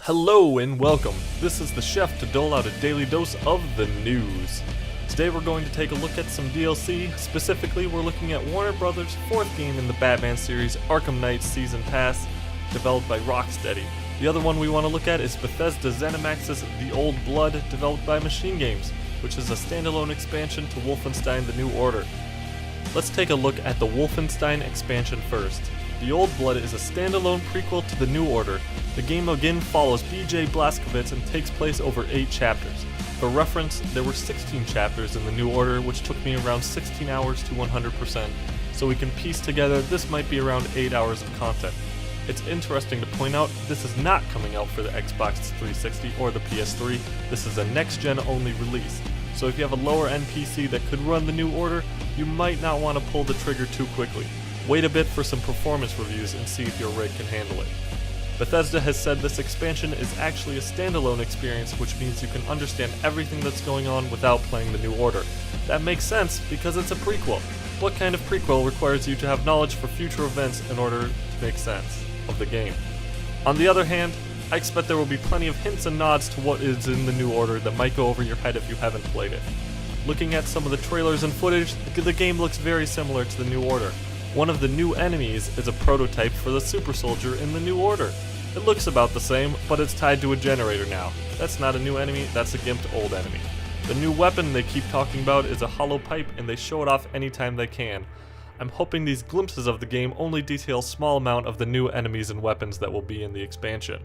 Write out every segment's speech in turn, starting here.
Hello and welcome. This is the chef to dole out a daily dose of the news. Today we're going to take a look at some DLC. Specifically, we're looking at Warner Brothers' fourth game in the Batman series, Arkham Knight Season Pass, developed by Rocksteady. The other one we want to look at is Bethesda ZeniMax's The Old Blood, developed by Machine Games, which is a standalone expansion to Wolfenstein: The New Order. Let's take a look at the Wolfenstein expansion first. The Old Blood is a standalone prequel to The New Order. The game again follows B.J. Blazkowicz and takes place over 8 chapters. For reference, there were 16 chapters in The New Order, which took me around 16 hours to 100%, so we can piece together this might be around 8 hours of content. It's interesting to point out this is not coming out for the Xbox 360 or the PS3. This is a next-gen only release. So if you have a lower end PC that could run The New Order, you might not want to pull the trigger too quickly. Wait a bit for some performance reviews and see if your rig can handle it. Bethesda has said this expansion is actually a standalone experience, which means you can understand everything that's going on without playing The New Order. That makes sense because it's a prequel. What kind of prequel requires you to have knowledge for future events in order to make sense of the game? On the other hand, I expect there will be plenty of hints and nods to what is in The New Order that might go over your head if you haven't played it. Looking at some of the trailers and footage, the game looks very similar to The New Order. One of the new enemies is a prototype for the super soldier in The New Order. It looks about the same, but it's tied to a generator now. That's not a new enemy, that's a gimped old enemy. The new weapon they keep talking about is a hollow pipe, and they show it off anytime they can. I'm hoping these glimpses of the game only detail a small amount of the new enemies and weapons that will be in the expansion.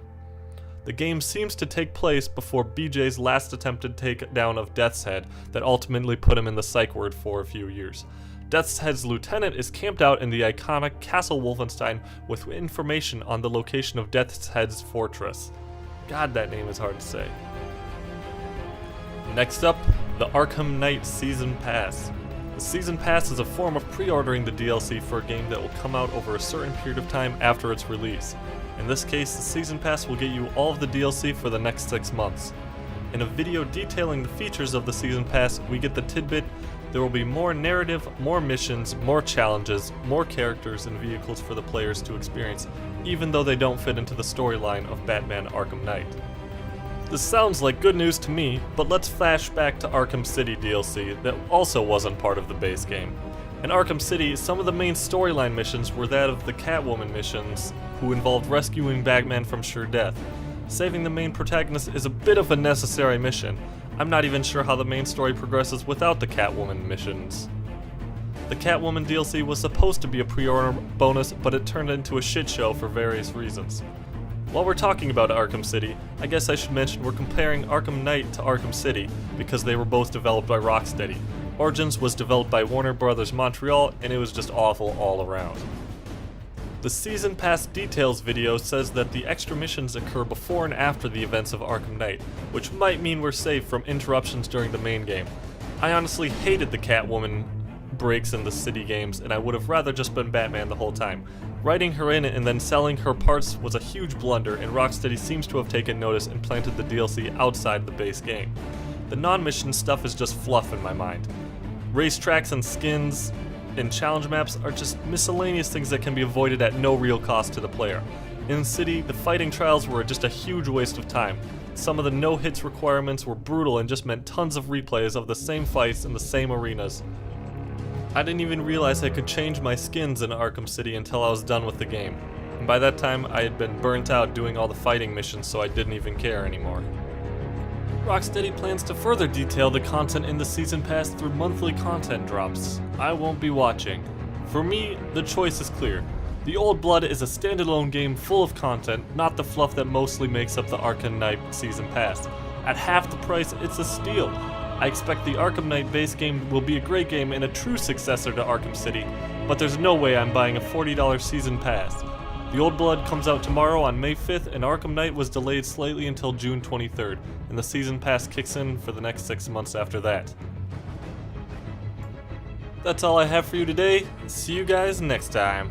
The game seems to take place before BJ's last attempted takedown of Death's Head that ultimately put him in the psych ward for a few years. Death's Head's lieutenant is camped out in the iconic Castle Wolfenstein with information on the location of Death's Head's fortress. God, that name is hard to say. Next up, the Arkham Knight Season Pass. The Season Pass is a form of pre-ordering the DLC for a game that will come out over a certain period of time after its release. In this case, the Season Pass will get you all of the DLC for the next 6 months. In a video detailing the features of the Season Pass, we get the tidbit: there will be more narrative, more missions, more challenges, more characters and vehicles for the players to experience, even though they don't fit into the storyline of Batman Arkham Knight. This sounds like good news to me, but let's flash back to Arkham City DLC that also wasn't part of the base game. In Arkham City, some of the main storyline missions were that of the Catwoman missions, who involved rescuing Batman from sure death. Saving the main protagonist is a bit of a necessary mission. I'm not even sure how the main story progresses without the Catwoman missions. The Catwoman DLC was supposed to be a pre-order bonus, but it turned into a shit show for various reasons. While we're talking about Arkham City, I guess I should mention we're comparing Arkham Knight to Arkham City because they were both developed by Rocksteady. Origins was developed by Warner Brothers Montreal, and it was just awful all around. The Season Pass details video says that the extra missions occur before and after the events of Arkham Knight, which might mean we're safe from interruptions during the main game. I honestly hated the Catwoman breaks in the City games, and I would have rather just been Batman the whole time. Writing her in and then selling her parts was a huge blunder, and Rocksteady seems to have taken notice and planted the DLC outside the base game. The non-mission stuff is just fluff in my mind. Racetracks and skins and challenge maps are just miscellaneous things that can be avoided at no real cost to the player. In City, the fighting trials were just a huge waste of time. Some of the no-hits requirements were brutal and just meant tons of replays of the same fights in the same arenas. I didn't even realize I could change my skins in Arkham City until I was done with the game. And by that time, I had been burnt out doing all the fighting missions, so I didn't even care anymore. Rocksteady plans to further detail the content in the Season Pass through monthly content drops. I won't be watching. For me, the choice is clear. The Old Blood is a standalone game full of content, not the fluff that mostly makes up the Arkham Knight Season Pass. At half the price, it's a steal. I expect the Arkham Knight base game will be a great game and a true successor to Arkham City, but there's no way I'm buying a $40 Season Pass. The Old Blood comes out tomorrow on May 5th, and Arkham Knight was delayed slightly until June 23rd, and the Season Pass kicks in for the next 6 months after that. That's all I have for you today. See you guys next time.